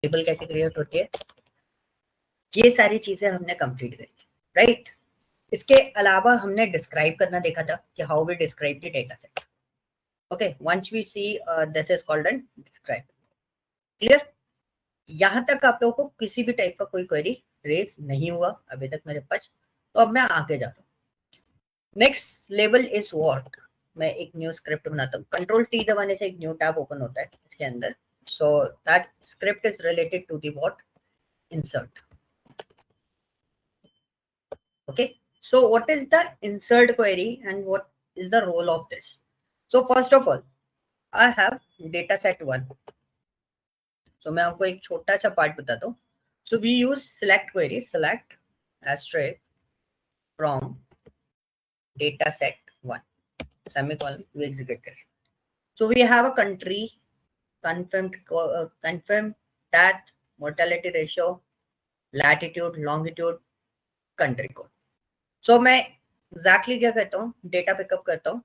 Table कैसे create होती है, ये सारी चीजें हमने कंप्लीट करी, राइट। इसके अलावा हमने डिस्क्राइब करना देखा था कि how we describe the data set. Okay, once we see that is called an describe. Clear? यहां तक आप लोगों को किसी भी टाइप का कोई क्वेरी रेज नहीं हुआ अभी तक मेरे पास, तो अब मैं आगे जा रहा हूँ। नेक्स्ट लेवल इज व्हाट, मैं एक न्यू स्क्रिप्ट बनाता हूँ। कंट्रोल टी दबाने से एक न्यू टैब ओपन होता है इसके अंदर। So that script is related to the what, insert. Okay, so what is the insert query and what is the role of this? So first of all, I have data set 1. So मैं आपको एक छोटा सा part बताता हूँ. So we use select query, select asterisk from data set 1 semicolon, we execute this. So we have a country, confirmed that, mortality ratio, latitude, longitude, country code. So मैं exactly क्या करता हूँ, डेटा पिकअप करता हूँ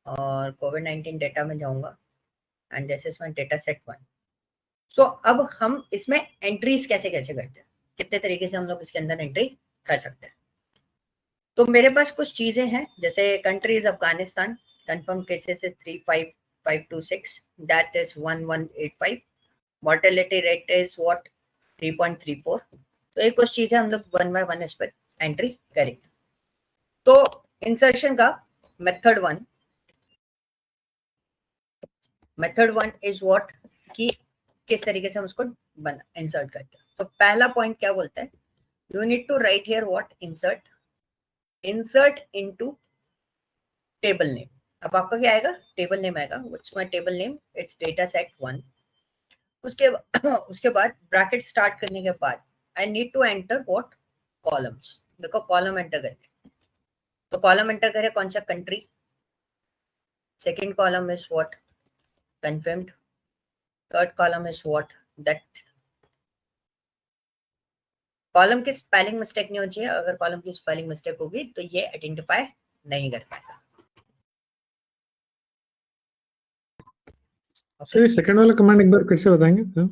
और कोविड-19 data में जाऊंगा and this is my data set 1. सो अब हम इसमें एंट्रीज कैसे कैसे करते हैं, कितने तरीके से हम लोग इसके अंदर एंट्री कर सकते हैं. तो मेरे पास कुछ चीजें हैं, जैसे country is Afghanistan, confirm cases is 35526, that is 1185, mortality rate is what 3.34. तो ये कुछ चीजें हम लोग वन बाय वन इस पर एंट्री करेंगे. तो इंसर्शन का मेथड वन इज व्हाट, कि किस तरीके से हम उसको इंसर्ट करते हैं. तो पहला पॉइंट क्या बोलता है, you need to write here what, insert into table name. अब आपका क्या आएगा, टेबल नेम आएगा. What's my table name, it's data set 1. उसके बाद ब्रैकेट स्टार्ट करने के बाद I need to enter what, columns. देखो कॉलम एंटर करते, तो कॉलम एंटर करें कौन सा, country. Second column is what, confirmed. Third column is what, that column की स्पेलिंग मिस्टेक नहीं होनी चाहिए. अगर कॉलम की स्पेलिंग मिस्टेक होगी तो ये आइडेंटिफाई नहीं कर पाएगा. सर सेकंड वाला कमांड एक बार फिर से बताएंगे सर?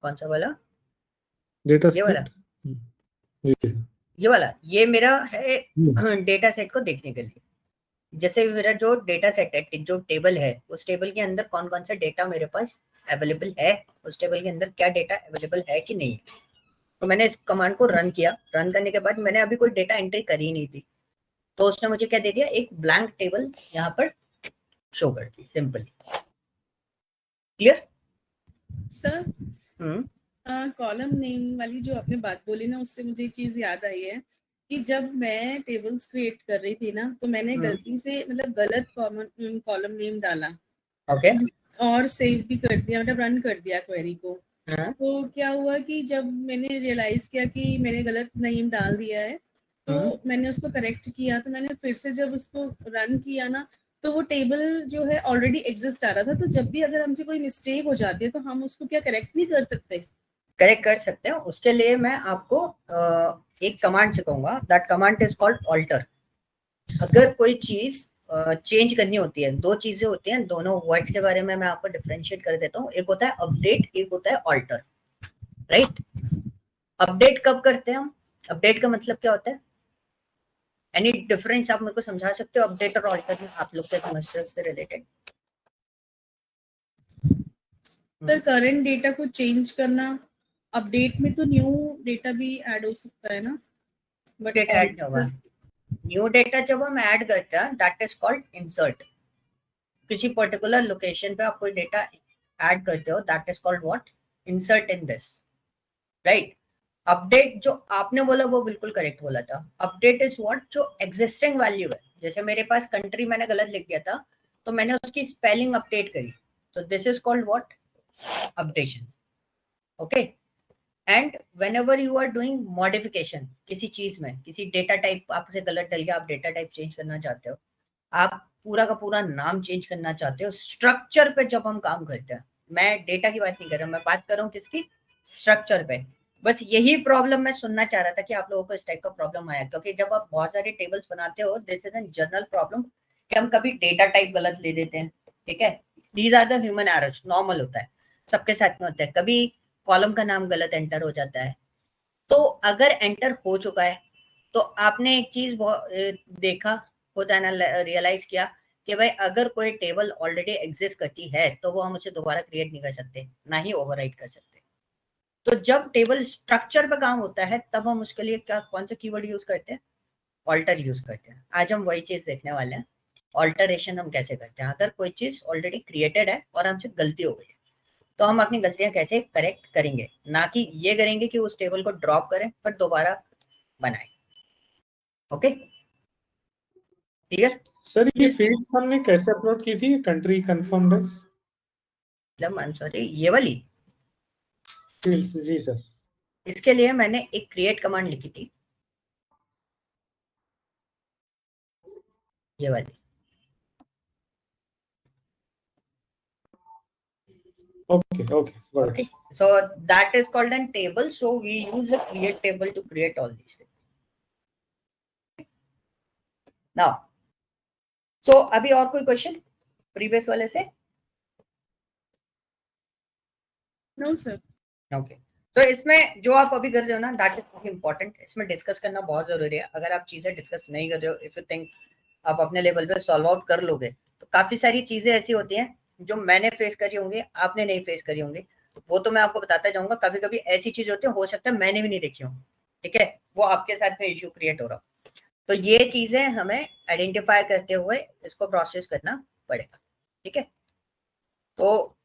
कौन सा वाला, डेटा ये वाला, ये वाला, ये मेरा है डेटा सेट को देखने के लिए. जैसे मेरा जो डेटा सेट है, जो टेबल है, उस टेबल के अंदर कौन कौन सा डेटा मेरे पास अवेलेबल है, उस टेबल के अंदर क्या डेटा अवेलेबल है कि नहीं. तो मैंने इस कमांड को रन किया. रन करने के बाद मैंने अभी कोई डेटा एंट्री करी नहीं थी, तो उसने मुझे क्या दे दिया, एक ब्लैंक टेबल यहाँ पर शो कर दी, simple. Clear sir? Column name वाली जो आपने बात बोली ना, उससे मुझे एक चीज याद आई है कि जब मैं टेबल्स क्रिएट कर रही थी ना, तो मैंने गलती से मतलब गलत कॉलम नेम डाला. ओके. और सेव भी कर दिया, मतलब रन कर दिया क्वेरी को. तो क्या हुआ कि जब मैंने रियलाइज किया कि मैंने गलत नेम डाल दिया है, तो मैंने उसको करेक्ट किया. तो मैंने फिर से जब उसको रन किया ना, तो वो टेबल जो है ऑलरेडी एग्जिस्ट आ रहा था. तो जब भी अगर हमसे कोई मिस्टेक हो जाती है तो हम उसको क्या करेक्ट नहीं कर सकते? करेक्ट कर सकते हैं. उसके लिए मैं आपको एक कमांड सिखाऊंगा. That command is called alter. अगर कोई चीज चेंज करनी होती है, दो चीजें होती हैं, दोनों वर्ड्स के बारे में मैं आपको डिफरेंशिएट कर देता हूँ. एक होता है अपडेट, एक होता है ऑल्टर, राइट. अपडेट कब करते हैं हम, अपडेट का मतलब क्या होता है, एनी डिफरेंस आप मेरे को समझा सकते हो अपडेट और ऑल्टर में, आप लोग के सेमेस्टर से रिलेटेड? सर करंट डेटा को चेंज करना, अपडेट में तो न्यू डेटा भी ऐड हो सकता है ना, बट डेटा ऐड होगा. न्यू डेटा जब हम ऐड करते हैं दैट इज कॉल्ड इंसर्ट. किसी पर्टिकुलर लोकेशन पे आप कोई डेटा ऐड करते हो, that is called what, insert in this, right. Update जो आपने बोला वो बिल्कुल करेक्ट बोला था. अपडेट इज व्हाट, जो एग्जिस्टिंग वैल्यू है. जैसे मेरे पास कंट्री मैंने गलत लिख दिया था, तो मैंने उसकी स्पेलिंग अपडेट करी, तो this is called what, updation. Okay. And whenever you are doing modification किसी चीज में, किसी डेटा टाइप आपसे गलत डल गया, आप डेटा टाइप चेंज करना चाहते हो, आप पूरा का पूरा नाम चेंज करना चाहते हो, स्ट्रक्चर पे जब हम काम करते हैं, मैं डेटा की बात नहीं कर रहा, मैं बात कर रहा हूँ किसकी, स्ट्रक्चर पे. बस यही प्रॉब्लम मैं सुनना चाह रहा था कि आप लोगों को इस टाइप का प्रॉब्लम आया, क्योंकि जब आप बहुत सारे टेबल्स बनाते हो, this is an general problem कि हम कभी डेटा टाइप गलत ले देते हैं. ठीक है, these are the human errors, normal होता है, सबके साथ में होता है. कभी कॉलम का नाम गलत एंटर हो जाता है। तो अगर एंटर हो चुका है तो आपने एक चीज देखा, खुद रियलाइज किया कि भाई अगर कोई टेबल ऑलरेडी एग्जिस्ट करती है तो वो हम उसे दोबारा क्रिएट नहीं कर सकते, ना ही ओवरराइट कर सकते। तो जब टेबल स्ट्रक्चर पे काम होता है तब हम उसके लिए क्या कौन सा कीवर्ड यूज करते हैं? ऑल्टर यूज करते हैं। आज हम वही चीज देखने वाले हैं, ऑल्टरेशन हम कैसे करते हैं। अगर कोई चीज ऑलरेडी क्रिएटेड है और हमसे गलती हो गई है तो हम अपनी गलतियां कैसे करेक्ट करेंगे, ना कि ये करेंगे कि उस टेबल को ड्रॉप करें पर दोबारा बनाएं। Okay, clear? सर ये फील्ड्स हमने कैसे अपलोड की थी? Country confirmed as, I am sorry, ये वाली फील्ड्स। जी सर। इसके लिए मैंने एक क्रिएट कमांड लिखी थी, ये वाली। Okay, okay, got Okay, it. so that is called an table. So we use the create table to create all these things. Now, so अभी और कोई क्वेश्चन प्रीवियस वाले से? No sir. ओके, तो इसमें जो आप अभी कर रहे हो ना, दैट इज वेरी इंपॉर्टेंट। इसमें डिस्कस करना बहुत जरूरी है। अगर आप चीजें डिस्कस नहीं कर रहे हो, इफ यू थिंक आप अपने लेवल पे सॉल्व आउट कर लोगे, तो काफी सारी चीजें ऐसी होती हैं जो मैंने फेस करी होंगी, आपने नहीं फेस करी होंगी, वो तो मैं आपको बताता जाऊंगा। कभी कभी ऐसी चीज होती है, हो सकता है मैंने भी नहीं देखी हो, ठीक है, वो आपके साथ में इश्यू क्रिएट हो रहा। तो ये चीजें हमें आइडेंटिफाई करते हुए इसको प्रोसेस करना पड़ेगा, ठीक है। तो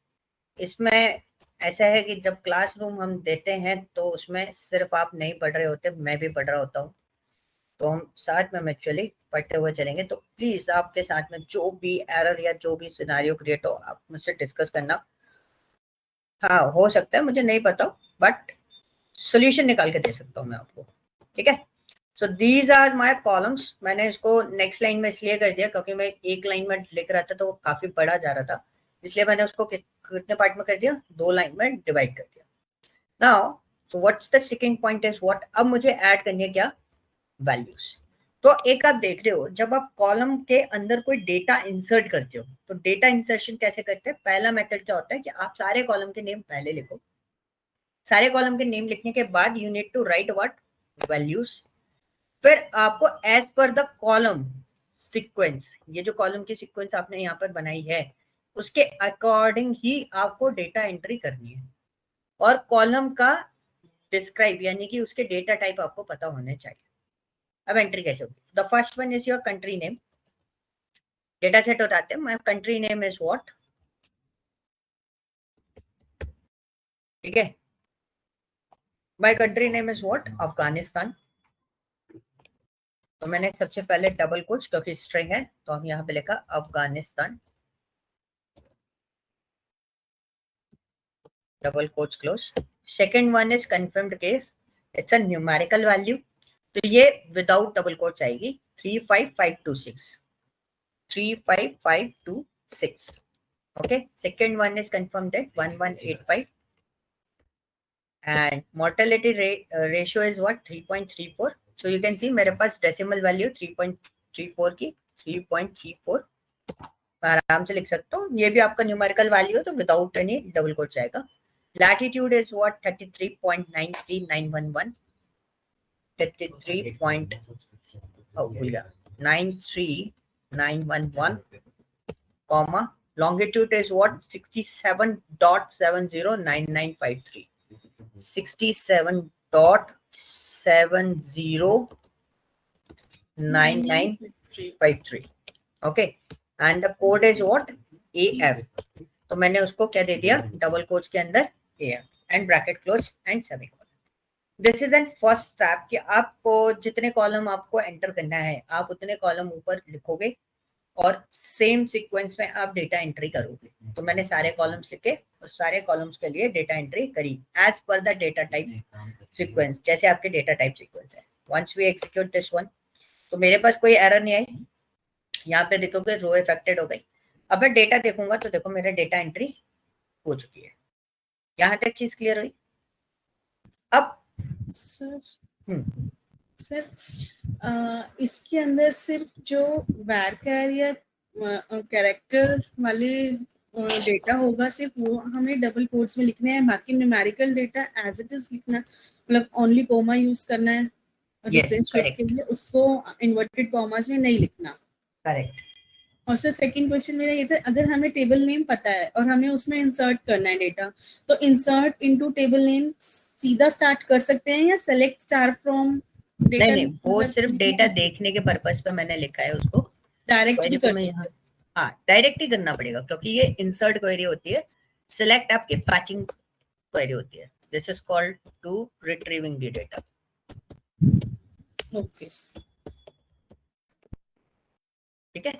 इसमें ऐसा है कि जब क्लासरूम हम देते हैं तो उसमें सिर्फ आप नहीं पढ़ रहे होते, मैं भी पढ़ रहा होता हूँ। तो हम साथ में एक्चुअली पढ़ते हुए चलेंगे। तो प्लीज आपके साथ में जो भी एरर या जो भी सिनेरियो क्रिएट हो, आप मुझसे डिस्कस करना। हाँ, हो सकता है मुझे नहीं पता, बट सोल्यूशन निकाल के दे सकता हूँ मैं आपको, ठीक है। So these are my columns. मैंने इसको नेक्स्ट लाइन में इसलिए कर दिया क्योंकि मैं एक लाइन में लिख रहा था तो वो काफी बड़ा जा रहा था, इसलिए मैंने उसको कितने पार्ट में कर दिया, 2 लाइन में डिवाइड कर दिया। Now so what's the second point is what, अब मुझे ऐड करनी है क्या, वैल्यूज। तो एक आप देख रहे हो, जब आप कॉलम के अंदर कोई डेटा इंसर्ट करते हो तो डेटा इंसर्शन कैसे करते हैं? पहला मेथड क्या होता है कि आप सारे कॉलम के नेम पहले लिखो। सारे कॉलम के नेम लिखने के बाद you need to write what, values. फिर आपको as per the column sequence, ये जो कॉलम की सीक्वेंस आपने यहाँ पर बनाई है उसके अकॉर्डिंग ही आपको डेटा एंट्री करनी है। और कॉलम का डिस्क्राइब यानी कि उसके डेटा टाइप आपको पता होने चाहिए। अब एंट्री कैसे होगी? The first one is your country name. Data set उठाते हैं, my country name is what, ठीक है, my country name is what, Afghanistan. तो मैंने सबसे पहले डबल कोट्स, क्योंकि स्ट्रिंग है तो हम यहाँ पे लिखा Afghanistan, double quotes close. Second one is confirmed case, it's a numerical value, तो ये विदाउट डबल कोट्स आएगी 35526, 35526। okay, second one is confirmed at 1185 and mortality ratio is what, 3.34. so you can see मेरे पास decimal value 3.34 की 3.34 आराम से लिख सकता हूँ। ये भी आपका न्यूमेरिकल वैल्यू है तो विदाउट एनी डबल कोट्स आएगा। Latitude is what, 33.93911, 93911, comma, longitude is what, 67.709953, 67.709953, okay, and the code is what, AF। तो मैंने उसको क्या दे दिया, डबल कोट्स के अंदर AF and bracket close and semicolon. This is an first step कि आपको जितने कॉलम आपको एंटर करना है आप उतने कॉलम ऊपर लिखोगे और सेम सीक्वेंस में आप डेटा एंट्री करोगे। तो मैंने सारे कॉलम्स लिखे और सारे कॉलम्स के लिए डेटा एंट्री करी as per the data type sequence, जैसे आपके डेटा टाइप सीक्वेंस है। Once we execute this one, तो मेरे पास कोई एरर नहीं आई। यहाँ पे देखोगे रो अफेक्टेड हो गई। अब मैं डेटा देखूंगा तो देखो मेरा डेटा एंट्री हो चुकी है। यहाँ तक चीज क्लियर हुई? अब सर इसके अंदर सिर्फ जो वैरकर या कैरेक्टर वाली डेटा होगा सिर्फ वो हमें डबल कोट्स में लिखने हैं, बाकी numerical data as it is लिखना है, मतलब ओनली कोमा यूज करना है डिफरेंशिएट के लिए, उसको इन्वर्टेड कॉमास में नहीं लिखना। करेक्ट। और सर सेकंड क्वेश्चन मेरा ये था, अगर हमें टेबल नेम पता है और हमें उसमें इंसर्ट करना है डेटा, तो इंसर्ट इनटू टेबल नेम सीधा स्टार्ट कर सकते हैं या सेलेक्ट स्टार फ्रॉम डेटा? नहीं, वो सिर्फ डेटा देखने के पर्पस पे मैंने लिखा है उसको। डायरेक्ट भी कर सकते हैं? हाँ, डायरेक्ट ही करना पड़ेगा क्योंकि ये इंसर्ट क्वेरी होती है, सिलेक्ट आपकी पैचिंग क्वेरी होती है। This is called to retrieving the data. Okay, ठीक है।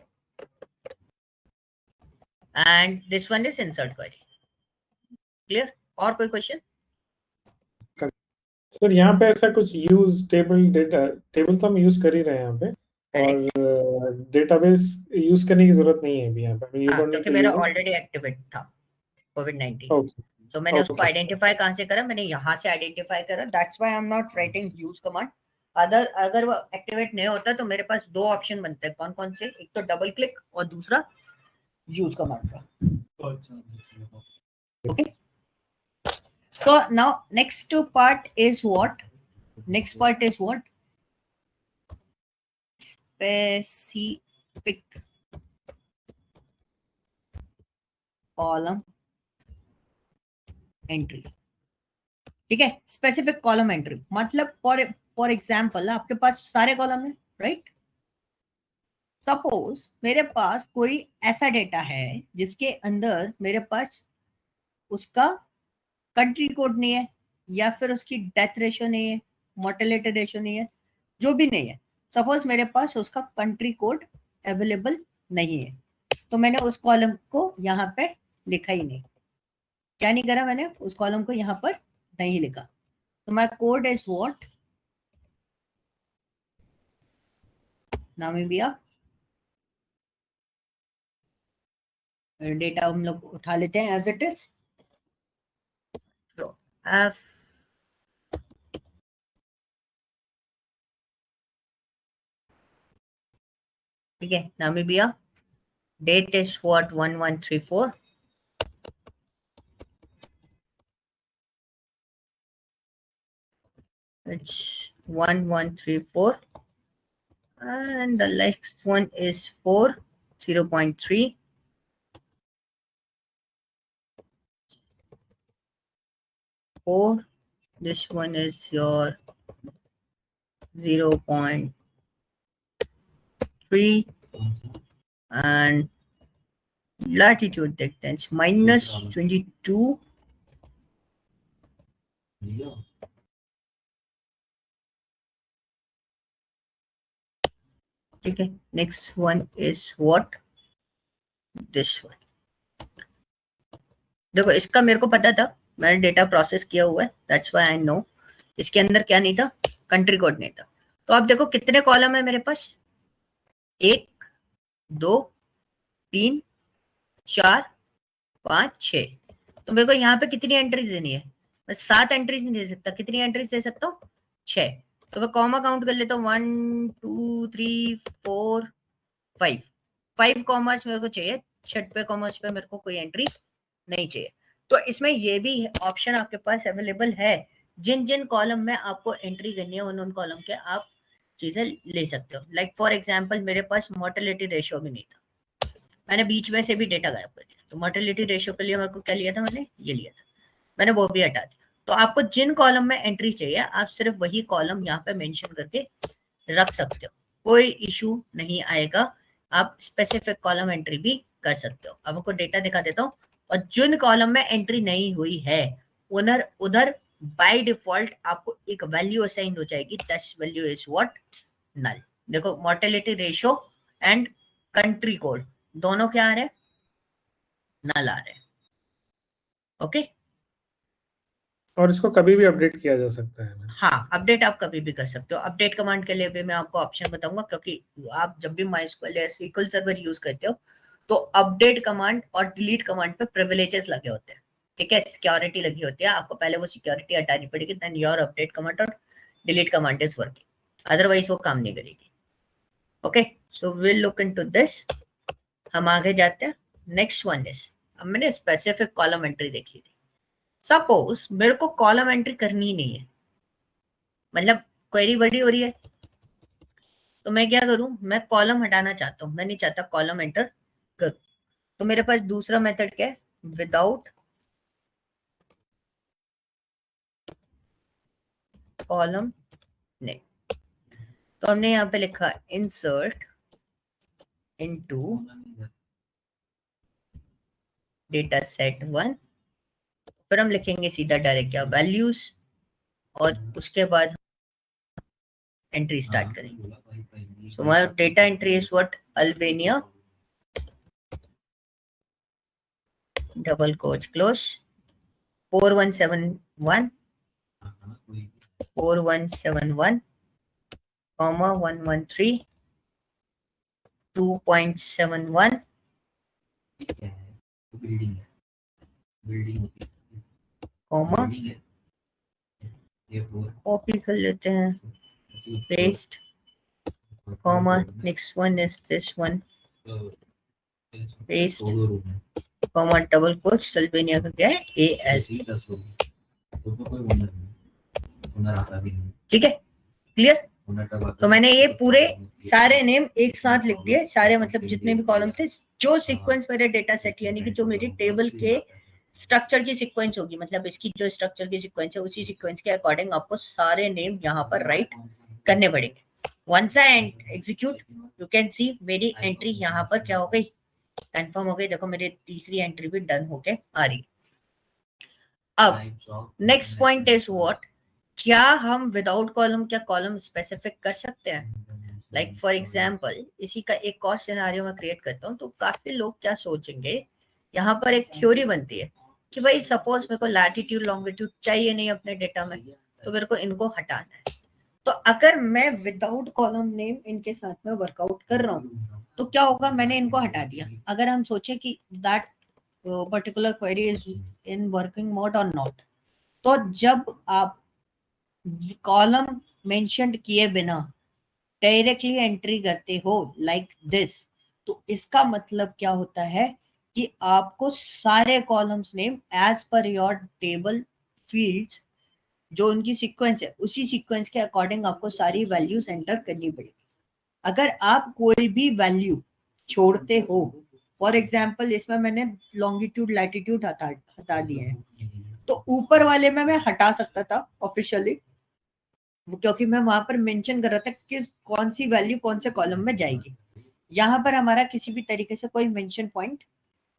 And this one is insert query. Clear? और कोई क्वेश्चन? सर यहाँ पे ऐसा कुछ यूज टेबल डेटा, टेबल तो हम यूज कर ही रहे हैं यहाँ पे, और डेटाबेस यूज करने की जरूरत नहीं है अभी यहाँ पे। यू डोंट नीड क्योंकि टू मेरा यूज ऑलरेडी एक्टिवेट था कोविड-19, ओके। तो मैंने उसको Okay. आइडेंटिफाई कहाँ से करा? मैंने यहाँ से आइडेंटिफाई करा। That's why I am not writing use command. अगर वो एक्टिवेट नहीं होता तो मेरे पास दो ऑप्शन बनते हैं। कौन कौन से? एक तो डबल क्लिक और दूसरा यूज कमांड का। Okay, so now next part is what? Next part is what? Specific column entry। ठीक है, स्पेसिफिक कॉलम एंट्री मतलब फॉर एग्जांपल आपके पास सारे कॉलम है, राइट? सपोज मेरे पास कोई ऐसा डेटा है जिसके अंदर मेरे पास उसका कंट्री कोड नहीं है, या फिर उसकी डेथ रेशो नहीं है, मोर्टेलिटी रेशो नहीं है, जो भी नहीं है। सपोज मेरे पास उसका कंट्री कोड अवेलेबल नहीं है, तो मैंने उस कॉलम को यहाँ पे लिखा ही नहीं। क्या नहीं करा मैंने? उस कॉलम को यहाँ पर नहीं लिखा। तो my code is what? Namibia. Data हम लोग उठा लेते हैं एज इट इज। F ठीक है, Namibia. Date is what? 1134। It's 1134, and the next one is 4 0.3. This one is your 0.3, and latitude distance minus 22. ठीक है, next one is what? This one। देखो इसका मेरे को पता था, मैंने डेटा प्रोसेस किया हुआ है, दैट्स व्हाई आई नो। इसके अंदर क्या नहीं था? कंट्री कोड नहीं था। तो अब देखो कितने कॉलम है मेरे पास? 1 2 3 4 5 6। तो मेरे को यहाँ पे कितनी एंट्रीज देनी है? मैं 7 एंट्रीज नहीं दे सकता। कितनी एंट्रीज दे सकता हूँ? 6। तो मैं कॉमा काउंट कर लेता हूँ, 1 2 3 4 5। 5 कॉमास मेरे को चाहिए, छठवें कॉमास पे मेरे को कोई एंट्री नहीं चाहिए। तो इसमें ये भी ऑप्शन आपके पास अवेलेबल है, जिन जिन कॉलम में आपको एंट्री करनी है उन कॉलम के आप चीजें ले सकते हो। लाइक फॉर एग्जांपल मेरे पास मोर्टेलिटी रेशियो भी नहीं था, मैंने बीच में से भी डेटा गायब कर दिया। तो मोर्टेलिटी रेशियो के लिए मेरे को क्या लिया था? मैंने ये लिया था, मैंने वो भी हटा दिया। तो आपको जिन कॉलम में एंट्री चाहिए आप सिर्फ वही कॉलम यहाँ पे मेंशन करके रख सकते हो, कोई इशू नहीं आएगा। आप स्पेसिफिक कॉलम एंट्री भी कर सकते हो। अब आपको डेटा दिखा देता हूँ, और जिन कॉलम में एंट्री नहीं हुई है उधर बाय डिफॉल्ट आपको एक वैल्यू असाइन हो जाएगी। That value is what? Null. देखो mortality ratio and country code दोनों क्या आ रहे हैं? नल आ रहे हैं। ओके, और इसको कभी भी अपडेट किया जा सकता है? हाँ, अपडेट आप कभी भी कर सकते हो। अपडेट कमांड के लिए भी मैं आपको ऑप्शन बताऊंगा, क्योंकि आप जब भी MySQL या SQL सर्वर यूज करते हो तो अपडेट कमांड और डिलीट कमांड पे प्रिविलेजेस लगे होते हैं। ठीक है, सिक्योरिटी लगी होती है, आपको पहले वो सिक्योरिटी हटानी पड़ेगी, देन योर अपडेट कमांड और delete command is working, otherwise वो काम नहीं करेगी। Okay, so will look into this. हम आगे जाते हैं। नेक्स्ट वन इज, अब मैंने स्पेसिफिक कॉलम एंट्री देख ली थी। सपोज मेरे को कॉलम एंट्री करनी ही नहीं है, मतलब क्वेरी बड़ी हो रही है, तो मैं क्या करूं, मैं कॉलम हटाना चाहता हूं, मैं नहीं चाहता कॉलम एंटर कर। तो मेरे पास दूसरा मेथड क्या है, विदाउट कॉलम नेम। तो हमने यहाँ पे लिखा इंसर्ट इनटू डेटा सेट 1, फिर हम लिखेंगे सीधा डायरेक्ट क्या वैल्यूज, और उसके बाद एंट्री स्टार्ट करेंगे। So my data entry is what, Albania double quotes close 4171 4171 comma 113 2.71 comma, copy कर लेते हैं, paste, comma, next one is this one, paste, comma, double quotes, Albania का क्या है, AL। ठीक है, क्लियर। तो मैंने ये पूरे सारे नेम एक साथ लिख दिए, सारे मतलब जितने भी कॉलम थे, जो सीक्वेंस मेरे डेटा सेट यानी कि जो मेरी टेबल के स्ट्रक्चर की सीक्वेंस होगी, मतलब इसकी जो स्ट्रक्चर की सीक्वेंस है उसी सीक्वेंस के अकॉर्डिंग आपको सारे नेम यहाँ पर राइट करने पड़ेंगे। Once I execute you can see मेरी एंट्री यहाँ पर क्या हो गई, कंफर्म हो गई। देखो मेरी तीसरी एंट्री भी डन होके आ रही। अब नेक्स्ट पॉइंट इज व्हाट, क्या हम विदाउट कॉलम क्या कॉलम स्पेसिफिक कर सकते हैं? लाइक फॉर एग्जांपल इसी का एक और सिनेरियो में क्रिएट करता हूँ, तो काफी लोग क्या सोचेंगे, यहाँ पर एक थ्योरी बनती है कि भाई सपोज मेरे को लैटिट्यूड लॉन्गिट्यूड चाहिए नहीं अपने डेटा में, तो मेरे को इनको हटाना है। तो अगर मैं विदाउट कॉलम नेम इनके साथ में वर्कआउट कर रहा हूँ तो क्या होगा, मैंने इनको हटा दिया। अगर हम सोचे कि that particular query is in working mode और नॉट, तो जब आप कॉलम मेंशन्ड किए बिना डायरेक्टली एंट्री करते हो लाइक दिस, तो इसका मतलब क्या होता है कि आपको सारे columns name as per your table fields जो उनकी सीक्वेंस है उसी सीक्वेंस के अकॉर्डिंग आपको सारी वैल्यूज एंटर करनी पड़ेगी। अगर आप कोई भी वैल्यू छोड़ते हो, फॉर एग्जाम्पल इसमें मैंने लॉन्गिट्यूड लैटिट्यूड हटा दिए हैं, तो ऊपर वाले में मैं हटा सकता था ऑफिशियली, क्योंकि मैं वहां पर मेंशन कर रहा था कि कौन सी वैल्यू कौन से कॉलम में जाएगी। यहाँ पर हमारा किसी भी तरीके से कोई मेंशन पॉइंट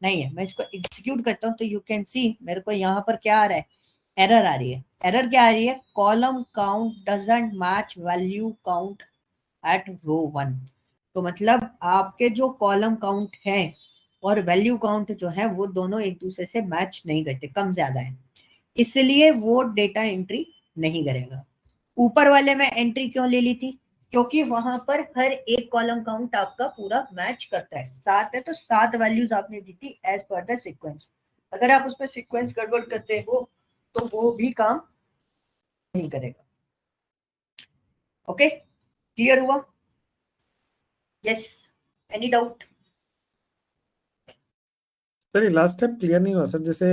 नहीं है। मैं इसको एग्जीक्यूट करता हूँ तो यू कैन सी मेरे को यहाँ पर क्या आ रहा है, एरर आ रही है। एरर क्या आ रही है, column count doesn't match value count at row 1। तो मतलब आपके जो कॉलम काउंट है और वैल्यू काउंट जो है वो दोनों एक दूसरे से मैच नहीं करते, कम ज्यादा है, इसलिए वो डेटा एंट्री नहीं करेगा। ऊपर वाले में एंट्री क्यों ले ली थी, क्योंकि वहां पर हर एक कॉलम काउंट आपका पूरा मैच करता है, 7 है तो 7 वैल्यूज आपने दी थी एज पर द सीक्वेंस। अगर आप उसमें सीक्वेंस गड़बड़ करते हो तो वो भी काम नहीं करेगा। ओके, क्लियर हुआ? Yes, any doubt? सर ये लास्ट स्टेप क्लियर नहीं हुआ सर। जैसे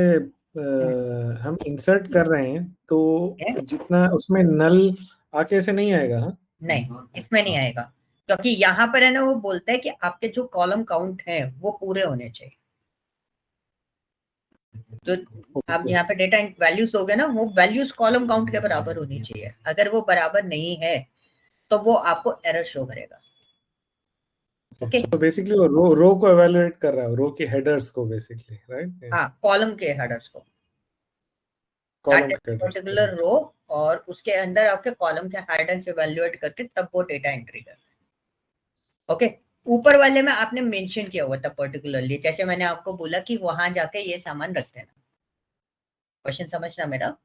हम इंसर्ट कर रहे हैं तो जितना उसमें नल आके ऐसे नहीं आएगा? हाँ, नहीं, इसमें नहीं आएगा, क्योंकि यहाँ पर है ना वो बोलता है कि आपके जो कॉलम काउंट है वो पूरे होने चाहिए। तो आप यहाँ पे डेटा वैल्यूज हो गए ना, वो वैल्यूज कॉलम काउंट के बराबर होनी चाहिए। अगर वो बराबर नहीं है तो वो आपको एरर शो करेगा। ओके, तो बेसिकली वो रो को एवेलुएट कर रहा है, रो के हेडर्स को बेसिकली, राइट? हाँ, कॉलम के हेडर्स को, कॉलम के हेडर्स पर्टिकुलर रो, और उसके अंदर आपके कॉलम के हेडर्स इवैल्यूएट करके तब वो डेटा एंट्री कर। ओके, ऊपर वाले में आपने मेंशन किया हुआ था पर्टिकुलरली, जैसे मैंने आपको बोला कि वहां जाके ये सामान रख देना। क्वेश्चन समझना मेरा,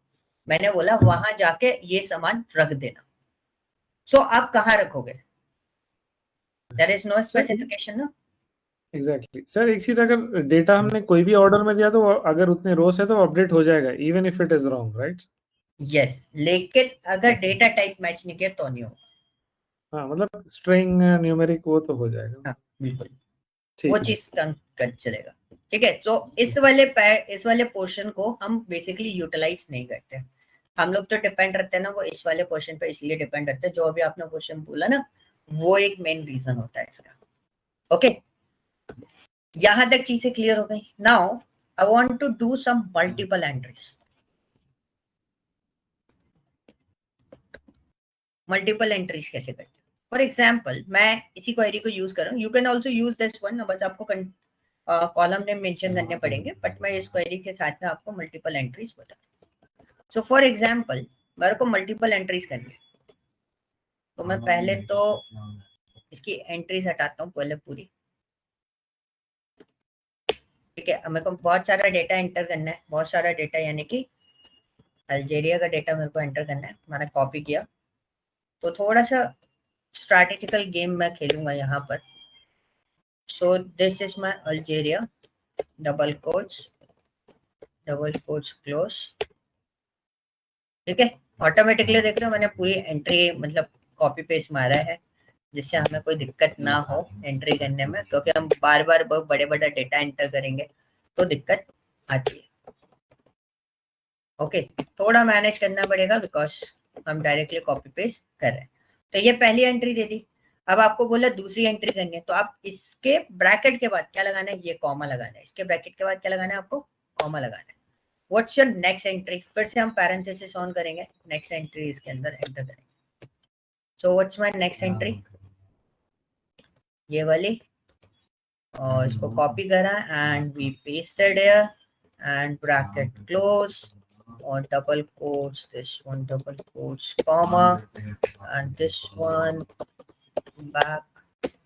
मैंने बोला वहां जाके ये सामान रख देना। सो आप कहाँ रखोगे? देयर इज नो स्पेसिफिकेशन ना। Exactly sir. एक चीज, अगर डेटा हमने कोई भी ऑर्डर में दिया तो अगर उतने रोस है तो अपडेट हो जाएगा even if it is wrong, right? Yes, लेकिन अगर डेटा टाइप मैच नहीं किया तो नहीं होगा। हाँ, मतलब स्ट्रिंग न्यूमेरिक वो तो हो जाएगा। हाँ बिल्कुल। वो चीज कर चलेगा। ठीक है, तो इस वाले पोर्शन को हम बेसिकली यूटिलाइज नहीं करते। हम लोग तो डिपेंड रहते हैं ना वो इस वाले पोर्शन पे, इसलिए डिपेंड रहते हैं। जो अभी आपने क्वेश्चन बोला ना, वो एक मेन रीजन होता है इसका। ओके, यहां तक चीजें क्लियर हो गई। Now I want to do some multiple entries. Multiple entries कैसे करते हैं? फॉर एग्जाम्पल मैं इसी क्वेरी को यूज कर रहा हूँ, you can also use this one, बस आपको कॉलम नेम मेंशन करने पड़ेंगे, बट मैं इस क्वेरी के साथ में आपको मल्टीपल एंट्रीज बता रहा हूँ। सो फॉर एग्जाम्पल मेरे को मल्टीपल एंट्रीज करनी है, तो मैं पहले तो इसकी एंट्रीज हटाता हूँ पहले पूरी। ठीक है, मेरे को बहुत सारा डेटा एंटर करना है, बहुत सारा डेटा, यानी कि अल्जीरिया का डेटा मेरे को एंटर करना है। मैंने कॉपी किया, तो थोड़ा सा स्ट्रैटेजिकल गेम मैं खेलूंगा यहाँ पर। So this is my Algeria, double quotes close. ठीक है, ऑटोमेटिकली देख रहे हो मैंने पूरी एंट्री मतलब कॉपी पेस्ट मारा है, जिससे हमें कोई दिक्कत ना हो एंट्री करने में, क्योंकि हम बार बार बहुत बड़े बड़े डेटा एंटर करेंगे तो दिक्कत आती है। ओके, थोड़ा मैनेज करना पड़ेगा बिकॉज हम डायरेक्टली कॉपी पेस्ट कर रहे हैं। तो ये पहली एंट्री दे दी। अब आपको बोला दूसरी एंट्री करनी है, तो आप इसके ब्रैकेट के बाद क्या लगाना है, ये कॉमा लगाना है। इसके ब्रैकेट के बाद क्या लगाना है आपको, कॉमा लगाना है। व्हाट्स योर नेक्स्ट एंट्री, फिर से हम पैरेंथेसिस ऑन करेंगे, नेक्स्ट एंट्री इसके अंदर एंटर करेंगे। So what's my next entry, ये वाली, और इसको कॉपी करा and we pasted here and bracket close और double quotes, this one double quotes, comma, and this one back,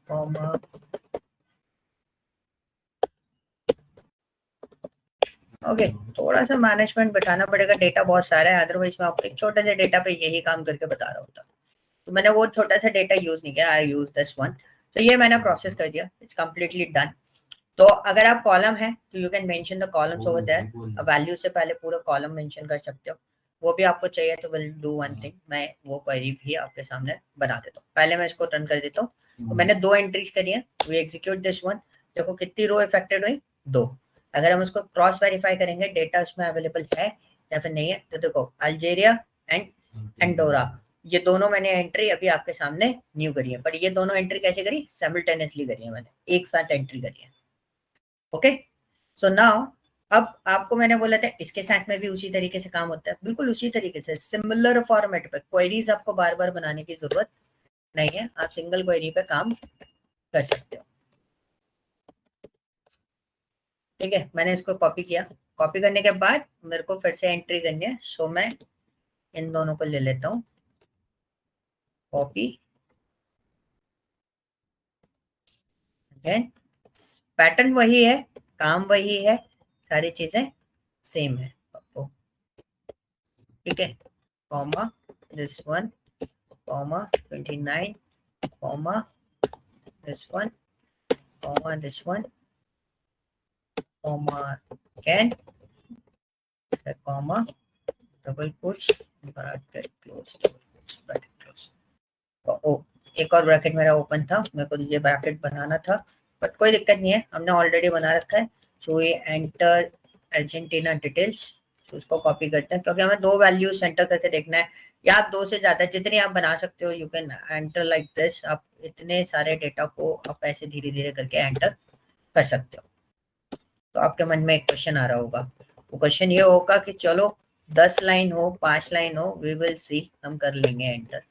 comma. Okay, थोड़ा सा मैनेजमेंट बैठाना पड़ेगा, डेटा बहुत सारा है, अदरवाइज मैं आपको एक छोटे से डेटा पे यही काम करके बता रहा होता। तो मैंने वो छोटा सा डेटा यूज नहीं किया, आई यूज दिस वन। तो ये मैंने प्रोसेस कर दिया, इट्स कंप्लीटली डन। तो अगर आप कॉलम है तो you can mention the columns over there. Value से पहले पूरा कॉलम मेंशन कर सकते हो, वो भी आपको चाहिए तो विल डू वन थिंग, मैं वो क्वेरी भी आपके सामने बना देता हूँ। पहले मैं इसको रन कर देता हूँ। तो मैंने 2 एंट्रीज करी है, वी एग्जीक्यूट दिस वन। देखो कितनी रो इफेक्टेड हुई, 2। अगर हम उसको क्रॉस वेरीफाई करेंगे डेटा उसमें अवेलेबल है या फिर नहीं है, तो देखो अल्जीरिया एंड एंडोरा, ये दोनों मैंने एंट्री अभी आपके सामने न्यू करी है। पर ये दोनों एंट्री कैसे करी, साइमल्टेनियसली करी है, मैंने एक साथ एंट्री करी है। ओके, सो नाउ अब आपको मैंने बोला था इसके साथ में भी उसी तरीके से काम होता है, बिल्कुल उसी तरीके से सिमिलर फॉर्मेट पे। क्वेरीज आपको बार बार बनाने की जरूरत नहीं है, आप सिंगल क्वेरी पे काम कर सकते हो। ठीक है, मैंने इसको कॉपी किया, कॉपी करने के बाद मेरे को फिर से एंट्री करनी है। सो मैं इन दोनों को ले लेता हूँ, कॉपी, पैटर्न वही है, काम वही है, सारी चीजें सेम है आपको। ठीक है, comma this one, comma 29, comma this one, comma this one, comma again, the comma, double quotes, bracket close, double quotes, bracket close. ओ, एक और ब्रैकेट मेरा ओपन था, मेरे को ये ब्रैकेट बनाना था, बट कोई दिक्कत नहीं है, हमने ऑलरेडी बना रखा है। सो ये एंटर अर्जेंटीना डिटेल्स, तो उसको कॉपी करते हैं, क्योंकि हमें 2 वैल्यूज एंटर करके देखना है, या आप 2 से ज्यादा जितनी आप बना सकते हो, you can enter like this. आप इतने सारे डेटा को आप ऐसे धीरे धीरे करके एंटर कर सकते हो। तो आपके मन में एक क्वेश्चन आ रहा होगा, वो क्वेश्चन ये होगा कि चलो 10 लाइन हो, 5 लाइन हो, वी विल सी, हम कर लेंगे एंटर।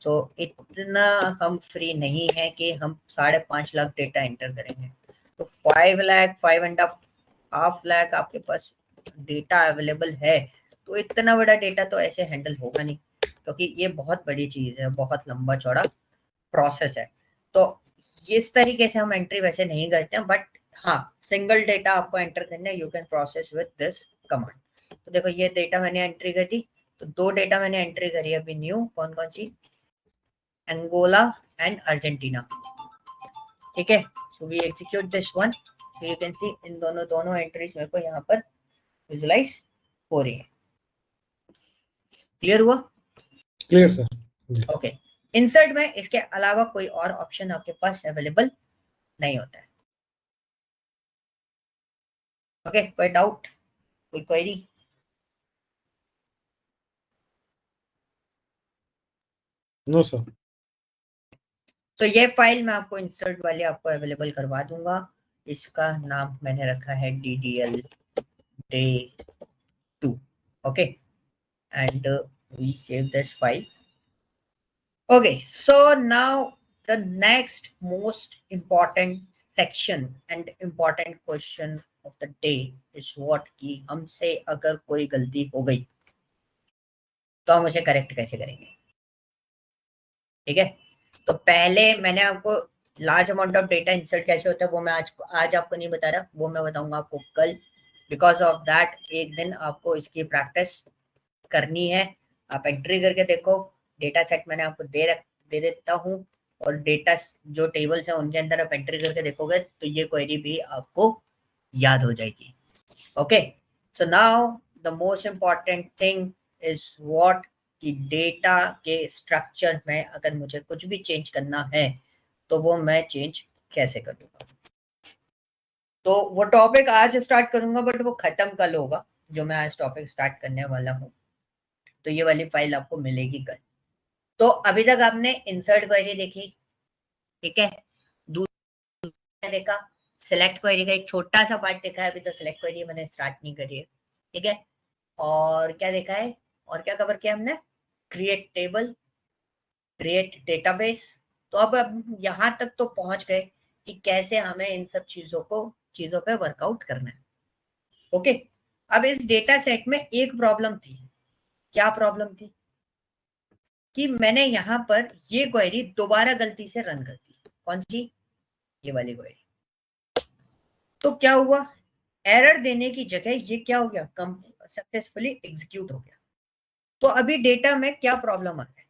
तो इतना हम फ्री नहीं है कि हम 5.5 लाख डेटा एंटर करेंगे। तो 5 लाख 5.5 लाख आपके पास डेटा अवेलेबल है, तो इतना बड़ा डेटा तो ऐसे हैंडल होगा नहीं, क्योंकि ये बहुत बड़ी चीज है, बहुत लंबा चौड़ा प्रोसेस है। तो इस तरीके से हम एंट्री वैसे नहीं करते हैं, बट हाँ सिंगल डेटा आपको एंटर करना है, you can process with this command. तो देखो ये डेटा मैंने एंट्री कर दी, तो 2 डेटा मैंने एंट्री करी है अभी न्यू, कौन कौन सी, अंगोला एंड अर्जेंटीना। ठीक है, so we execute this one, so you can see in दोनों एंट्रीज मेरे को यहाँ पर विजुलाइज हो रही है। क्लियर हुआ? Clear sir. ओके, इंसर्ट में इसके अलावा कोई और ऑप्शन आपके पास अवेलेबल नहीं होता है। ओके, कोई डाउट, कोई क्वेरी? No sir. तो ये फाइल मैं आपको इंसर्ट वाले आपको अवेलेबल करवा दूंगा। इसका नाम मैंने रखा है DDL day 2. Okay, and we save this file. Okay, so now the next most important section and important question of the day is what कि हमसे अगर कोई गलती हो गई तो हम उसे करेक्ट कैसे करेंगे। ठीक है, तो पहले मैंने आपको large amount of data insert कैसे होता है वो मैं आज आपको नहीं बता रहा, वो मैं बताऊंगा आपको कल। बिकॉज ऑफ दैट एक दिन आपको इसकी प्रैक्टिस करनी है। आप एंट्री करके देखो, डेटा सेट मैंने आपको दे देता हूँ, और डेटा जो टेबल्स है उनके अंदर आप एंट्री करके देखोगे तो ये क्वेरी भी आपको याद हो जाएगी। Okay, so now the most important thing is what कि डेटा के स्ट्रक्चर में अगर मुझे कुछ भी चेंज करना है तो वो मैं चेंज कैसे करूँगा। तो वो टॉपिक आज स्टार्ट करूंगा बट वो खत्म कल होगा, जो मैं आज टॉपिक स्टार्ट करने वाला हूँ। तो ये वाली फाइल आपको मिलेगी कल। तो अभी तक आपने इंसर्ट क्वेरी देखी, ठीक है, दूसरा देखा सिलेक्ट क्वेरी का एक छोटा सा पार्ट देखा है, अभी तो सिलेक्ट क्वेरी मैंने स्टार्ट नहीं करी है, ठीक है। और क्या देखा है, और क्या कवर किया हमने, क्रिएट टेबल, क्रिएट डेटाबेस। तो अब यहाँ तक तो पहुंच गए कि कैसे हमें इन सब चीजों पे वर्कआउट करना है। ओके, अब इस डेटा सेट में एक प्रॉब्लम थी। क्या प्रॉब्लम थी कि मैंने यहाँ पर ये क्वेरी दोबारा गलती से रन कर दी। कौन सी, ये वाली क्वेरी। तो क्या हुआ, एरर देने की जगह ये क्या हो गया, सक्सेसफुली एग्जीक्यूट हो गया। तो अभी डेटा में क्या प्रॉब्लम आ रहा है,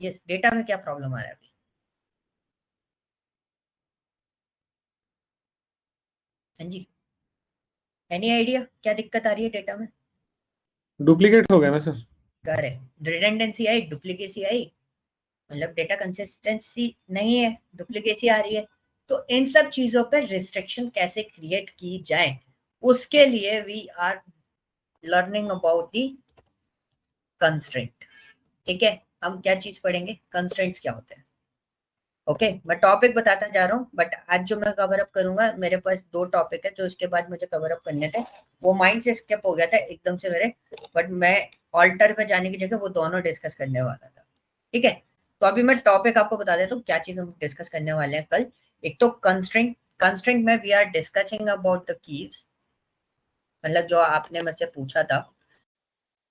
यस डेटा में क्या प्रॉब्लम आ रहा है अभी, हाँ जी, एनी आइडिया क्या दिक्कत आ रही है डेटा में? डुप्लीकेट हो गया ना सर। करेक्ट, रिडंडेंसी आई, डुप्लीकेसी आई, मतलब डेटा कंसिस्टेंसी नहीं है, डुप्लीकेसी आ रही है। तो इन सब चीजों पर रिस्ट्रिक्शन कैसे क्रिएट की जाए, उसके लिए we are learning about the constraint. ठीक है, हम क्या चीज पढ़ेंगे, कंस्ट्रेंट्स क्या होते हैं। ओके, मैं टॉपिक बताता जा रहा हूँ, बट आज जो मैं कवर अप करूंगा, मेरे पास 2 टॉपिक है जो इसके बाद मुझे कवर अप करने थे, वो माइंड से स्किप हो गया था एकदम से मेरे, बट मैं ऑल्टर पे जाने की जगह वो दोनों डिस्कस करने वाला था। ठीक है, तो अभी मैं टॉपिक आपको बता देता हूँ क्या चीज हम डिस्कस करने वाले हैं कल। एक तो कंस्ट्रेंट में we are discussing about the keys, मतलब जो आपने मुझसे पूछा था,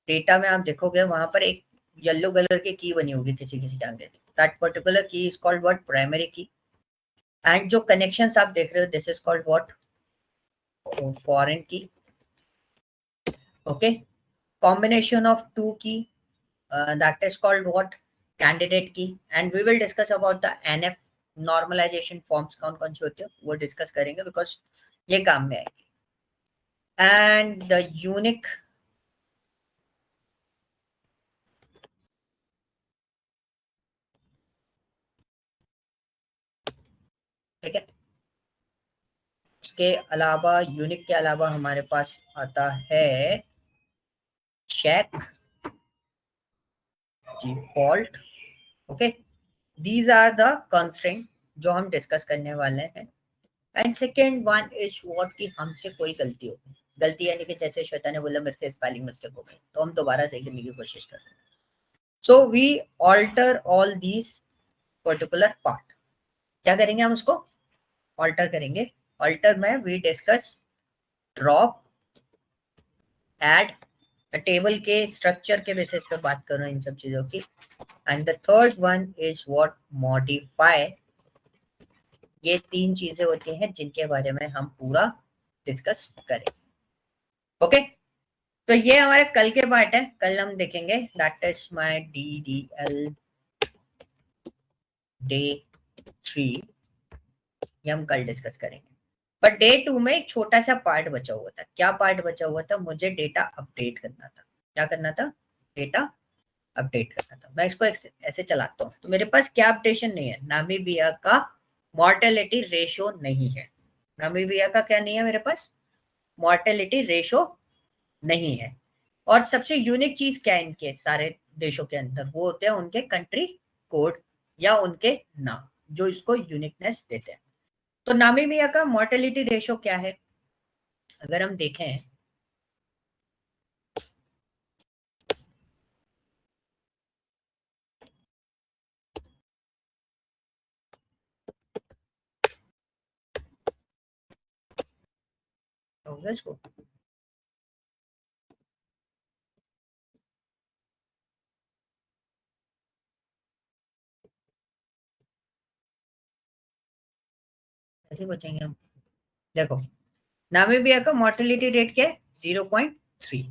डेटा में आप देखोगे वहां पर एक येलो कलर की की बनी होगी किसी किसी टाइम पे, that particular key is called what, primary key. And जो कनेक्शंस आप देख रहे हो, this is called what, foreign key. Okay, combination of 2 key, that is called what, candidate key. And we will discuss about the NF normalization forms कौन कौन सी होती है वो डिस्कस करेंगे, बिकॉज ये काम में आएगी। एंड द यूनिक, ठीक है, उसके अलावा यूनिक के अलावा हमारे पास आता है check, default. Okay, these are the constraint जो हम डिस्कस करने वाले हैं। And second one is what कि हमसे कोई गलती हो गई, गलती यानी कि जैसे श्वेता ने बोला मेरे से स्पेलिंग मिस्टेक हो गई, तो हम दोबारा सही करने की कोशिश कर रहे हैं। So we alter all these particular part. क्या करेंगे हम उसको ऑल्टर करेंगे। ऑल्टर में we discuss drop, add, table के स्ट्रक्चर के बेसिस पे बात कर रहे हैं इन सब चीजों की। And the third one is what, modify. ये 3 चीजें होती हैं जिनके बारे में हम पूरा डिस्कस करेंगे। ओके, तो ये हमारे कल के पार्ट है, कल हम देखेंगे, that is my DDL day 3, ये हम कल डिस्कस करेंगे। पर डे 2 में एक छोटा सा पार्ट बचा हुआ था। क्या पार्ट बचा हुआ था, मुझे डेटा अपडेट करना था। क्या करना था, डेटा अपडेट करना था। मैं इसको ऐसे चलाता हूँ, तो मेरे पास क्या अपडेशन नहीं है, नामीबिया का मॉर्टेलिटी रेशियो नहीं है। नामीबिया का क्या नहीं है मेरे पास, मॉर्टेलिटी रेशो नहीं है। और सबसे यूनिक चीज क्या है इनके सारे देशों के अंदर, वो होते हैं उनके कंट्री कोड या उनके नाम, जो इसको यूनिकनेस देते हैं। तो नामीबिया का मॉर्टेलिटी रेशो क्या है अगर हम देखें, होगा इसको ऐसे बचेंगे हम। देखो नामीबिया का मॉर्टेलिटी रेट क्या है 0.3।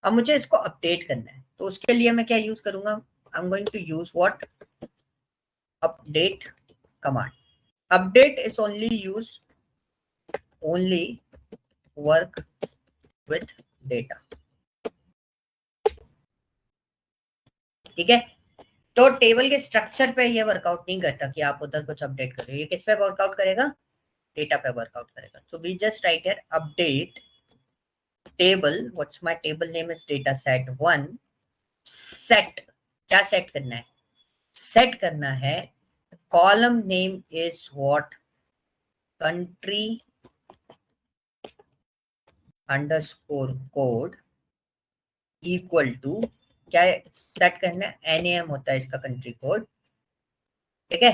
अब मुझे इसको अपडेट करना है, तो उसके लिए मैं क्या यूज करूंगा, I am going to use what, update command. Update is only work with data, ठीक है। तो टेबल के स्ट्रक्चर पे ये वर्कआउट नहीं करता कि आप उधर कुछ अपडेट करो, ये किस पे वर्कआउट करेगा, डेटा पे वर्कआउट करेगा। So we just write here update table, what's my table name is data set 1 set. क्या सेट करना है, सेट करना है column name is what, country underscore code equal to, क्या सेट करना है, NAM होता है इसका कंट्री कोड, ठीक है।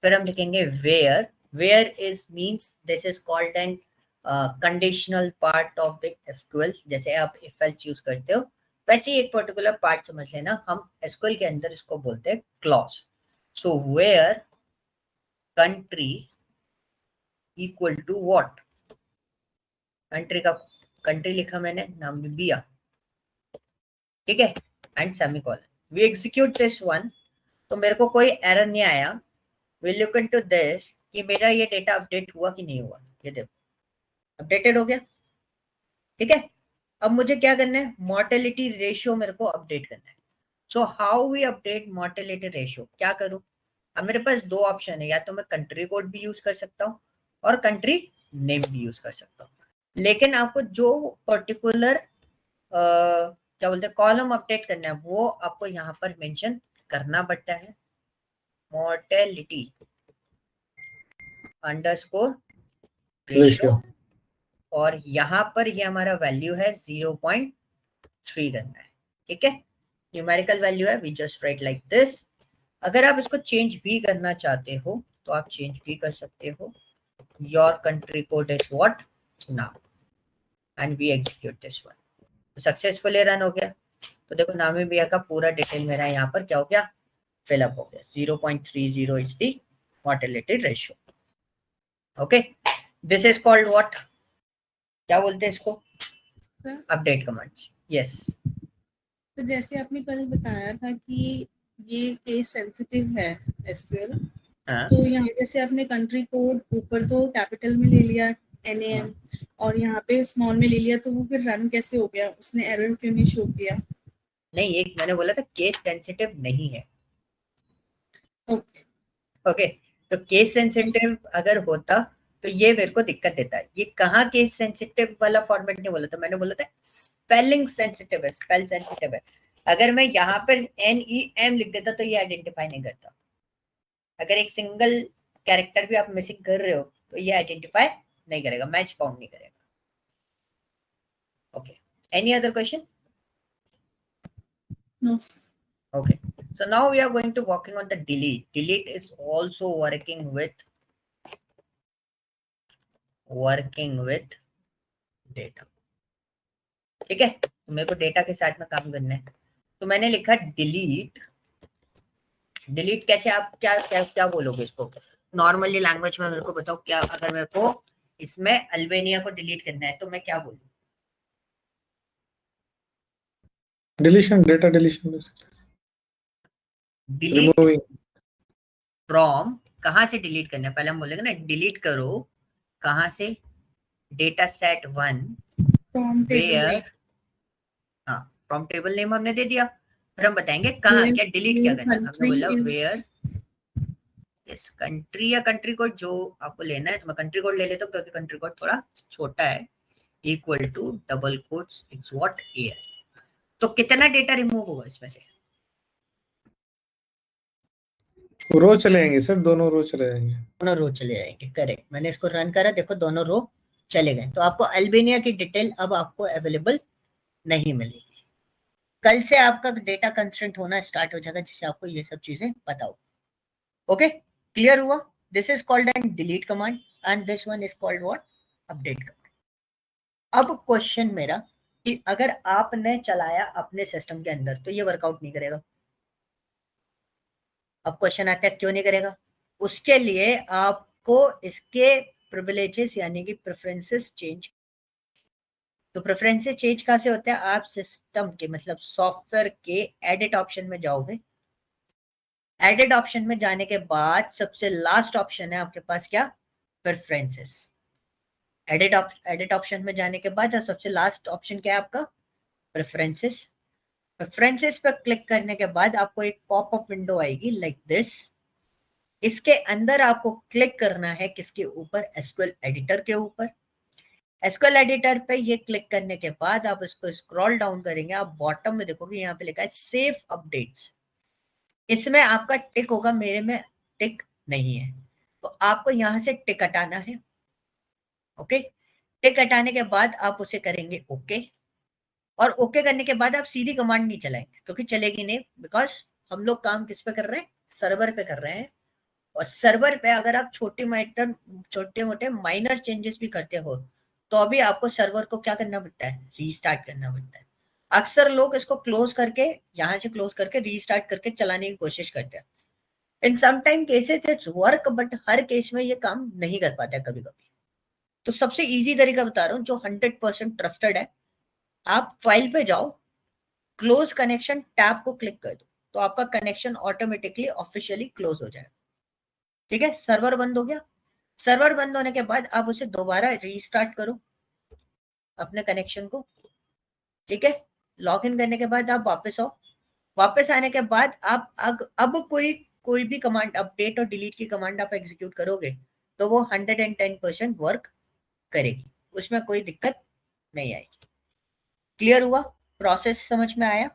फिर हम लिखेंगे where, where is means this is called an conditional part of the SQL। जैसे आप इफ एल्स यूज करते हो वैसे ही एक पर्टिकुलर पार्ट समझ लेना, हम SQL के अंदर इसको बोलते हैं clause. So where country equal to what, country का कंट्री लिखा मैंने नामीबिया, ठीक है, and semicolon. We execute this one, तो मेरे को कोई एरर नहीं आया। वी लुक इनटू दिस कि मेरा ये डेटा अपडेट हुआ कि नहीं हुआ, ये देखो अपडेटेड हो गया, ठीक है। अब मुझे क्या करना है, मॉर्टेलिटी रेशियो मेरे को अपडेट करना है। So how we update mortality ratio, क्या करूं, अब मेरे पास दो ऑप्शन है, या तो मैं कंट्री कोड भी यूज कर सकता हूँ और कंट्री नेम भी यूज कर सकता हूँ, लेकिन आपको जो पर्टिकुलर क्या बोलते हैं कॉलम अपडेट करना है वो आपको यहाँ पर मेंशन करना पड़ता है, मॉर्टेलिटी अंडरस्कोर रेशियो, और यहाँ पर ये हमारा वैल्यू है 0.3 करना है, ठीक है। न्यूमेरिकल वैल्यू है, we just write like this. अगर आप इसको चेंज भी करना चाहते हो तो आप चेंज भी कर सकते हो, your country code is what now, and we execute this one, successfully run हो गया। तो देखो नामीबिया का पूरा डिटेल मेरा यहाँ पर क्या हो गया, फिलअप हो गया। 0.30 is the mortality ratio, okay. This is called what, क्या बोलते हैं इसको, अपडेट कमांड्स, यस। तो जैसे आपने कल बताया था कि ये केस सेंसिटिव है SQL, तो यहाँ जैसे आपने कंट्री कोड ऊपर तो कैपिटल में ले लिया NAM और यहाँ पे स्मॉल में ले लिया, तो वो फिर रन कैसे हो गया, उसने एरर क्यों नहीं शो किया? नहीं, एक मैंने बोला था केस सेंसिटिव नहीं है, ओके ओके। तो केस सेंसिटिव अगर होता तो ये मेरे को दिक्कत देता है। ये कहाँ केस सेंसिटिव वाला फॉर्मेट नहीं बोला था, मैंने बोला था स्पेलिंग सेंसिटिव है, स्पेल सेंसिटिव है। अगर मैं यहाँ पर NEM लिख देता तो ये आइडेंटिफाई नहीं करता। अगर एक सिंगल कैरेक्टर भी आप मिसिंग कर रहे हो तो ये आइडेंटिफाई नहीं करेगा, मैच फाउंड नहीं करेगा, okay. Any other question? No. Okay, so now we are going to working on the delete. Delete is also working with data, ठीक है। तो मेरे को डेटा के साथ में काम करना है, तो मैंने लिखा डिलीट। डिलीट कैसे, आप क्या क्या क्या बोलोगे इसको नॉर्मली लैंग्वेज में, मेरे को बताओ। क्या अगर मेरे को इसमें अल्बानिया को डिलीट करना है तो मैं क्या बोलूं, deletion, data deletion, delete removing from, कहाँ से डिलीट करना है, पहले हम बोलेंगे ना डिलीट करो कहाँ से, डेटा सेट 1 फ्रॉम वेयर, हाँ फ्रॉम टेबल नेम हमने दे दिया, फिर हम बताएंगे कहाँ क्या डिलीट क्या करना है। हमने बोला वेयर इस कंट्री या कंट्री कोड जो आपको लेना है, तो मैं कंट्री कोड ले लेता हूँ क्योंकि कंट्री कोड थोड़ा छोटा है, equal to double quotes it's what air. तो कितना डेटा रिमूव होगा इसमें से? रो चले जाएंगे सर, दोनों रो चले जाएंगे। दोनों रो चले जाएंगे, करेक्ट। मैंने इसको रन करा, देखो दोनों रो चले गए। तो आपको अल्बानिया की डिटेल अब आपको अवेलेबल नहीं मिलेगी। कल से आपका डेटा कंस्ट्रेंट होना स्टार्ट हो जाएगा, जिससे आपको ये सब चीजें पता हो। ओके, क्लियर हुआ? This is called N delete command and this one is called what? Update command. अब क्वेश्चन मेरा कि अगर आपने चलाया अपने सिस्टम के अंदर तो ये वर्कआउट नहीं करेगा। अब क्वेश्चन आता है क्यों नहीं करेगा? उसके लिए आपको इसके प्रिविलेजेस यानी कि प्रेफरेंसेस चेंज। तो प्रेफरेंसेस चेंज कहाँ से होते हैं? आप सिस्टम के मतलब सॉफ्टवेयर के एडिट ऑप्शन में जाओगे। एडिट ऑप्शन में जाने के बाद सबसे लास्ट ऑप्शन है आपके पास क्या? प्रेफरेंसेस। एडिट ऑप्शन में जाने के बाद सबसे लास्ट ऑप्शन क्या है आपका? प्रेफरेंसेस। प्रेफरेंसेस पर क्लिक करने के बाद आपको एक पॉपअप विंडो आएगी लाइक दिस। इसके अंदर आपको क्लिक करना है किसके ऊपर? एसक्यूएल एडिटर के ऊपर। एसक्यूएल एडिटर पे ये क्लिक करने के बाद आप इसको स्क्रॉल डाउन करेंगे, आप बॉटम में देखोगे यहाँ पे लिखा है सेव अपडेट्स। इसमें आपका टिक होगा, मेरे में टिक नहीं है, तो आपको यहाँ से टिक हटाना है। ओके, टिक हटाने के बाद आप उसे करेंगे ओके। और ओके करने के बाद आप सीधी कमांड नहीं चलाएंगे, क्योंकि चलेगी नहीं, बिकॉज हम लोग काम किस पे कर रहे हैं? सर्वर पे कर रहे हैं। और सर्वर पे अगर आप छोटे मोटे माइनर चेंजेस भी करते हो तो अभी आपको सर्वर को क्या करना पड़ता है? रीस्टार्ट करना पड़ता है। अक्सर लोग इसको क्लोज करके, यहाँ से क्लोज करके रीस्टार्ट करके चलाने की कोशिश करते हैं। In some time cases it's work, but हर केस में ये काम नहीं कर पाता है कभी कभी। तो सबसे इजी तरीका बता रहा हूँ जो 100% ट्रस्टेड है। आप फाइल पे जाओ, क्लोज कनेक्शन टैब को क्लिक कर दो, तो आपका कनेक्शन ऑटोमेटिकली ऑफिशियली क्लोज हो जाएगा। ठीक है, सर्वर बंद हो गया। सर्वर बंद होने के बाद आप उसे दोबारा रीस्टार्ट करो अपने कनेक्शन को। ठीक है, लॉग इन करने के बाद आप वापस आओ। वापस आने के बाद आप अब कोई भी कमांड, अपडेट और डिलीट की कमांड आप एग्जीक्यूट करोगे तो वो 110% वर्क करेगी, उसमें कोई दिक्कत नहीं आएगी। क्लियर हुआ? प्रोसेस समझ में आया?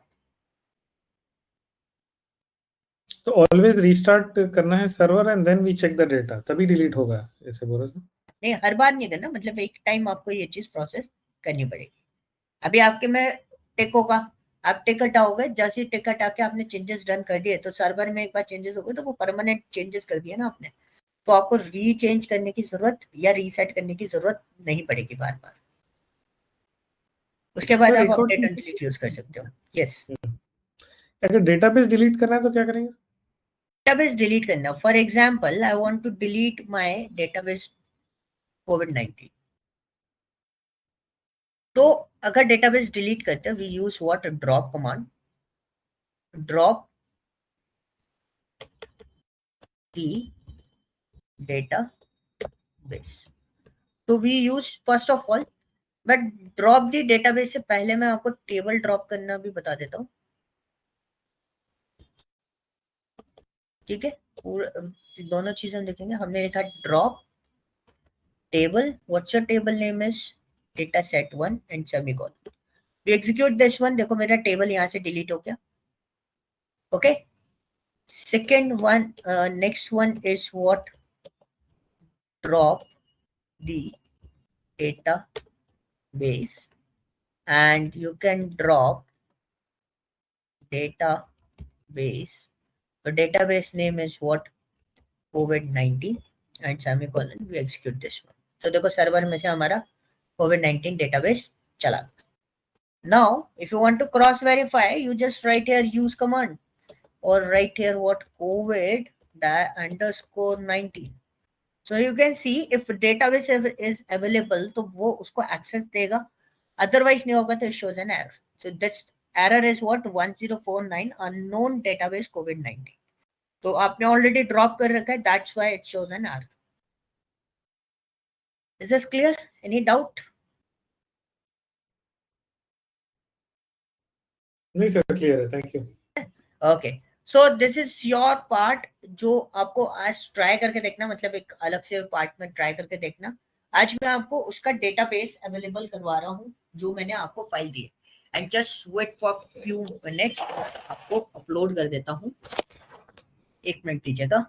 तो ऑलवेज रीस्टार्ट करना है server and then we check the data, तभी डिलीट होगा, ऐसे बोलो सर? नहीं, हर बार नहीं करना, मतलब एक टाइम आपको ये चीज प्रोसेस करनी पड़ेगी। अभी आपके में टिक होगा, आप टिक हटाओगे, जैसे टिक हटा के आपने चेंजेस डन कर दिए तो सर्वर में एक बार चेंजेस हो गए तो वो परमानेंट चेंजेस कर दिए ना आपने, तो आपको रीचेंज करने की जरूरत या रीसेट करने की जरूरत नहीं पड़ेगी बार बार। उसके बाद आप अपडेट एंड डिलीट यूज कर सकते हो। यस, अगर डेटाबेस डिलीट करना है तो क्या करेंगे? डेटाबेस डिलीट करना, for example I want to delete my database कोविड-19। तो अगर डेटाबेस डिलीट करते हैं we use what? Drop command. Drop the database. तो we use first of all, but drop the database से पहले मैं आपको टेबल ड्रॉप करना भी बता देता हूँ। ठीक है, दोनों चीजें हम देखेंगे। हमने लिखा drop table, what's your table name is data set 1 and semicolon. We execute this one, देखो मेरा टेबल यहाँ से डिलीट हो गया। Okay, second one, next one is what? Drop the database, and you can drop database. The database name is what? COVID-19 and semicolon. We execute this one. So देखो server में से हमारा COVID-19 database चला। Now if you want to cross verify, you just write here use command or write here what? COVID_19. So you can see if database is available तो वो उसको access देगा, otherwise नहीं होगा तो it shows an error. So this error is what? 1049 unknown database COVID-19. तो आपने already drop कर रखा है, that's why it shows an error. Is this clear? Any doubt? नहीं सर, क्लियर है, thank you. Okay, so this is your part जो आपको आज ट्राई करके देखना, मतलब एक अलग से पार्ट में ट्राई करके देखना। आज मैं आपको उसका डेटाबेस अवेलेबल करवा रहा हूँ जो मैंने आपको फाइल दी है। And just wait for few minutes, आपको अपलोड कर देता हूँ, 1 मिनट दीजिएगा।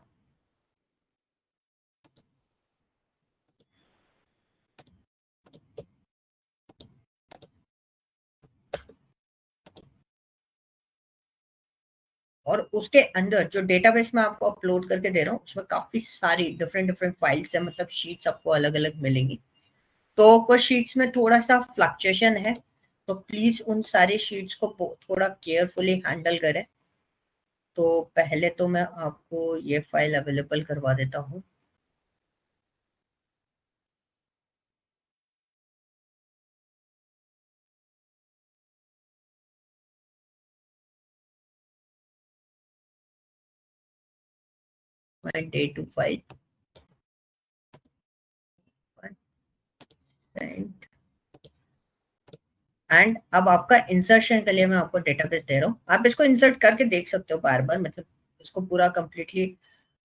और उसके अंदर जो डेटाबेस में आपको अपलोड करके दे रहा हूँ उसमें काफी सारी डिफरेंट फाइल्स है, मतलब शीट्स आपको अलग अलग मिलेंगी। तो कुछ शीट्स में थोड़ा सा फ्लक्चुएशन है, तो प्लीज उन सारी शीट्स को थोड़ा केयरफुली हैंडल करें। तो पहले तो मैं आपको ये फाइल अवेलेबल करवा देता हूँ। डे 2 फाइल एंड अब आपका इंसर्शन के लिए मैं आपको डेटाबेस दे रहा हूँ। आप इसको इंसर्ट करके देख सकते हो बार बार, मतलब इसको पूरा कंप्लीटली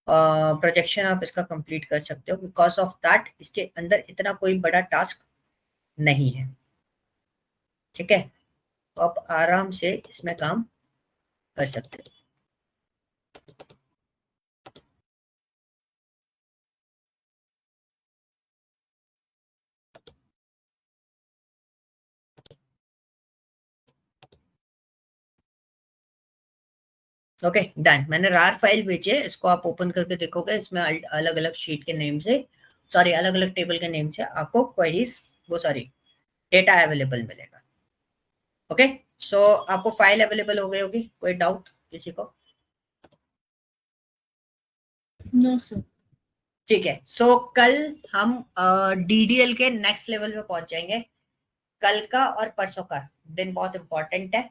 प्रोजेक्शन आप इसका कंप्लीट कर सकते हो। बिकॉज ऑफ दैट इसके अंदर इतना कोई बड़ा टास्क नहीं है, ठीक है। तो आप आराम से इसमें काम कर सकते हो। Okay done. मैंने रार फाइल भेजी है, इसको आप ओपन करके देखोगे, इसमें अलग अलग शीट के नेम से, सॉरी अलग अलग टेबल के नेम से आपको क्वेरीज, वो सॉरी डेटा अवेलेबल मिलेगा। ओके सो आपको फाइल अवेलेबल हो गई होगी, कोई डाउट किसी को? No sir. ठीक है, सो कल हम डीडीएल के नेक्स्ट लेवल पे पहुंच जाएंगे। कल का और परसों का दिन बहुत इंपॉर्टेंट है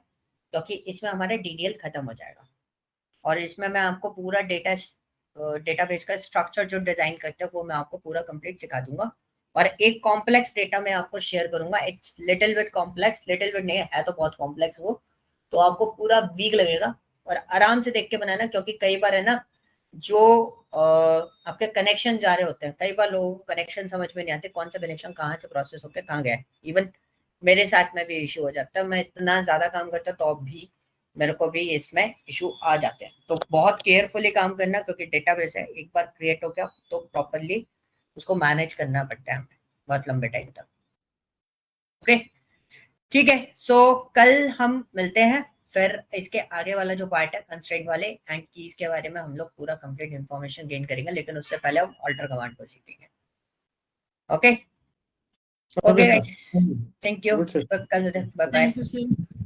क्योंकि इसमें हमारा डीडीएल खत्म हो जाएगा और इसमें मैं आपको पूरा डेटाबेस का स्ट्रक्चर जो डिजाइन करते हैं वो मैं आपको पूरा कंप्लीट सिखा दूंगा। और एक कॉम्प्लेक्स डेटा मैं आपको शेयर करूंगा। It's little bit complex, little bit नहीं है तो बहुत कॉम्प्लेक्स वो, तो आपको पूरा वीक लगेगा और आराम से देख के बनाना, क्योंकि कई बार है ना जो आपके कनेक्शन जा रहे होते हैं, कई बार लोगों को कनेक्शन समझ में नहीं आते, कौन सा कनेक्शन कहाँ से प्रोसेस होकर कहाँ गया है। इवन मेरे साथ में भी इशू हो जाता है, मैं इतना ज्यादा काम करता तो भी मेरे को भी इसमें इशू आ जाते हैं। तो बहुत केयरफुली काम करना, क्योंकि डेटाबेस है, एक बार क्रिएट हो गया तो प्रॉपरली उसको मैनेज करना पड़ता है हमें बहुत लंबे टाइम तक। ओके ठीक है, सो कल हम मिलते हैं, फिर इसके आगे वाला जो पार्ट है कंस्ट्रेंट वाले एंड कीज के बारे में हम लोग पूरा कंप्लीट इंफॉर्मेशन गेन करेंगे, लेकिन उससे पहले हम ऑल्टर कमांड को सीखेंगे। Okay okay guys, thank you, कल मिलते हैं, bye bye. Thank you sir.